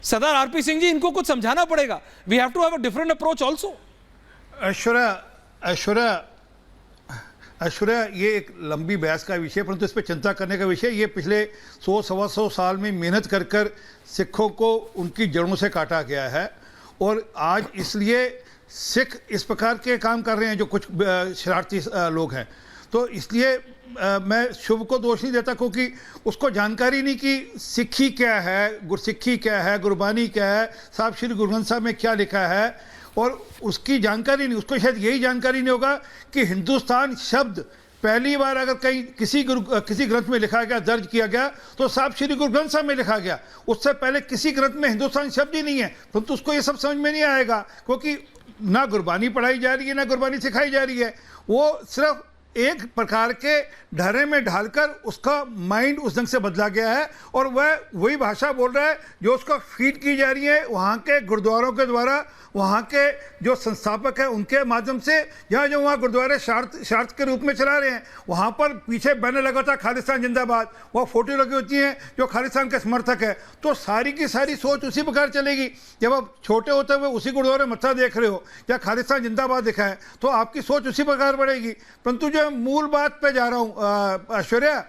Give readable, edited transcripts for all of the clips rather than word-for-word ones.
सरदार RP Singh ji, इनको कुछ समझाना पड़ेगा। We have to have a different approach also. Aishwarya, ये एक लंबी बहस का विषय, परंतु इस पर चिंता करने का विषय, ये पिछले 100-125 साल में मेहनत कर कर सिखों को उनकी जड़ों से काटा गया है, और आज इसलिए सिख इस प्रकार के काम कर रहे हैं जो कुछ शरारती लोग हैं। तो इसलिए मैं शुभ को दोष नहीं देता, क्योंकि उसको जानकारी नहीं कि सिक्खी क्या है, गुरसिक्खी क्या है, गुरबानी क्या है, साहब श्री गुरु ग्रंथ साहब में क्या लिखा है, और उसकी जानकारी नहीं। उसको शायद यही जानकारी नहीं होगा कि हिंदुस्तान शब्द पहली बार अगर कहीं किसी ग्रंथ में लिखा गया, दर्ज किया गया, तो साहब श्री गुरु ग्रंथ साहब में लिखा गया। उससे पहले किसी ग्रंथ में हिंदुस्तान शब्द ही नहीं है। परंतु उसको ये सब समझ में नहीं आएगा, क्योंकि ना गुरबानी पढ़ाई जा रही है, ना गुरबानी सिखाई जा रही है। वो सिर्फ एक प्रकार के ढर्रे में ढालकर उसका माइंड उस ढंग से बदला गया है, और वह वही भाषा बोल रहा है जो उसको फीड की जा रही है वहाँ के गुरुद्वारों के द्वारा, वहाँ के जो संस्थापक हैं उनके माध्यम से। जहाँ जो वहाँ गुरुद्वारे शार्त के रूप में चला रहे हैं, वहाँ पर पीछे बैनर लगा था खालिस्तान जिंदाबाद, वह फोटो लगी होती हैं जो खालिस्तान के समर्थक है। तो सारी की सारी सोच उसी प्रकार चलेगी। जब आप छोटे होते हुए उसी गुरुद्वारे मत्था देख रहे हो या खालिस्तान जिंदाबाद लिखा है, तो आपकी सोच उसी प्रकार बढ़ेगी। परंतु जो मूल बात पे जा रहा हूँ ऐश्वर्या,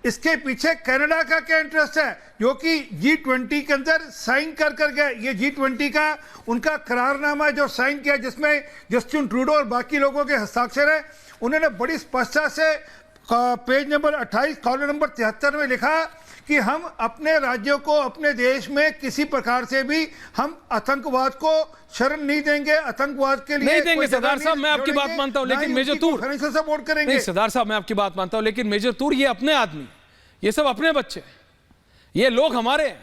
इसके पीछे कनाडा का क्या इंटरेस्ट है, जो कि G20 के अंदर साइन कर गया। ये G20 का उनका करारनामा जो साइन किया, जिसमें जस्टिन ट्रूडो और बाकी लोगों के हस्ताक्षर है, उन्होंने बड़ी स्पष्टता से पेज नंबर 28 कॉलम नंबर 73 में लिखा कि हम अपने राज्यों को, अपने देश में किसी प्रकार से भी हम आतंकवाद को शरण नहीं देंगे, आतंकवाद के लिए नहीं देंगे। सरदार साहब, मैं आपकी बात मानता हूं, लेकिन मेजर तूर फाइनेंशियल सपोर्ट करेंगे। नहीं सरदार साहब, मैं आपकी बात मानता हूं, लेकिन मेजर तूर ये अपने आदमी, ये सब अपने बच्चे, ये लोग हमारे हैं।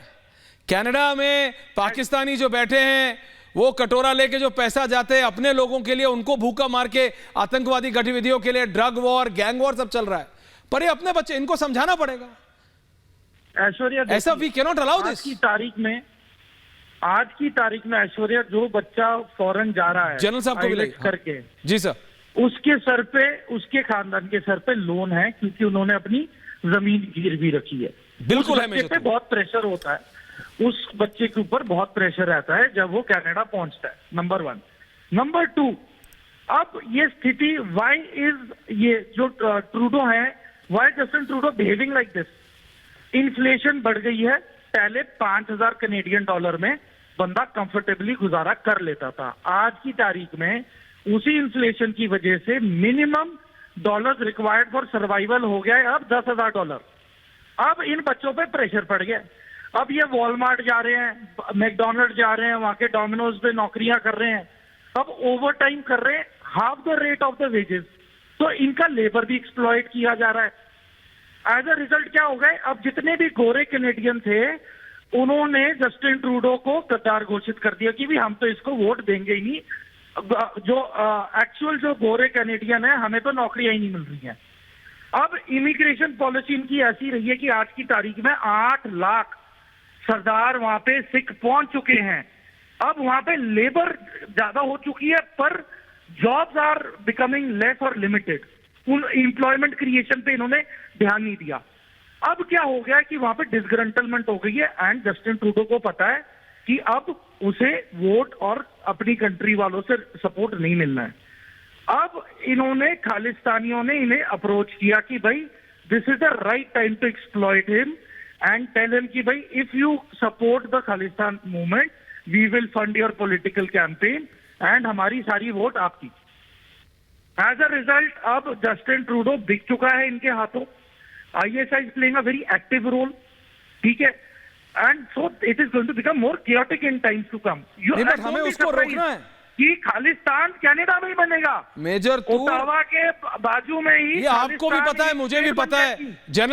कनाडा में पाकिस्तानी जो बैठे हैं, वो कटोरा लेके जो पैसा जाते हैं अपने लोगों के लिए, उनको भूखा मार के आतंकवादी गतिविधियों के लिए, ड्रग वॉर, गैंग वॉर सब चल रहा है। पर ये अपने बच्चे, इनको समझाना पड़ेगा। ऐश्वर्या, ऐसा we can not allow this. आज की तारीख में ऐश्वर्या, जो बच्चा फॉरेन जा रहा है जनरल साहब को भी करके, जी सर, उसके सर पे, उसके खानदान के सर पे लोन है, क्योंकि उन्होंने अपनी जमीन गिरवी रखी है। बिल्कुल है। उस बच्चे पे बहुत प्रेशर होता है, उस बच्चे के ऊपर बहुत प्रेशर रहता है जब वो कनाडा पहुंचता है, नंबर 1। नंबर 2, अब ये स्थिति वाई इज, ये जो ट्रूडो है, why Justin Trudeau behaving like this. Inflation बढ़ गई है। पहले 5000 कनेडियन डॉलर में बंदा कंफर्टेबली गुजारा कर लेता था। आज की तारीख में उसी इन्फ्लेशन की वजह से minimum dollars required for survival हो गया है अब $10,000। अब इन बच्चों पे प्रेशर पड़ गया। अब ये वॉलमार्ट जा रहे हैं, मैकडोनल्ड जा रहे हैं, वहां के डोमिनोज पे नौकरियां कर रहे हैं, अब ओवर टाइम कर रहे हैं, half the rate of the wages. तो इनका लेबर भी एक्सप्लॉइट किया जा रहा है। एज अ रिजल्ट क्या हो गए, अब जितने भी गोरे कैनेडियन थे, उन्होंने जस्टिन ट्रूडो को गद्दार घोषित कर दिया कि भी हम तो इसको वोट देंगे ही नहीं। जो एक्चुअल जो गोरे कैनेडियन है, हमें तो नौकरियां ही नहीं मिल रही हैं। अब इमिग्रेशन पॉलिसी इनकी ऐसी रही है कि आज की तारीख में 8 लाख सरदार वहां पे सिख पहुंच चुके हैं। अब वहां पे लेबर ज्यादा हो चुकी है, पर जॉब्स आर बिकमिंग लेस और लिमिटेड। उन एम्प्लॉयमेंट क्रिएशन पे इन्होंने ध्यान नहीं दिया। अब क्या हो गया कि वहां पे डिसग्रंटलमेंट हो गई है, एंड जस्टिन ट्रूडो को पता है कि अब उसे वोट और अपनी कंट्री वालों से सपोर्ट नहीं मिलना है। अब इन्होंने, खालिस्तानियों ने इन्हें अप्रोच किया कि भाई this is the right time to exploit him and tell him कि भाई if you support the Khalistan movement we will fund your political campaign and हमारी सारी वोट आपकी। एज अ रिजल्ट अब जस्टिन ट्रूडो बिक चुका है इनके हाथों। ISI is playing a very active role, ठीक है, and so it is going to become more chaotic in times to come. हमें उसको रोकना है कि खालिस्तान कनाडा में ही बनेगा। मेजर तूर, ओटावा के बाजू में ही, ये आपको भी पता है, मुझे भी पता है। जनरल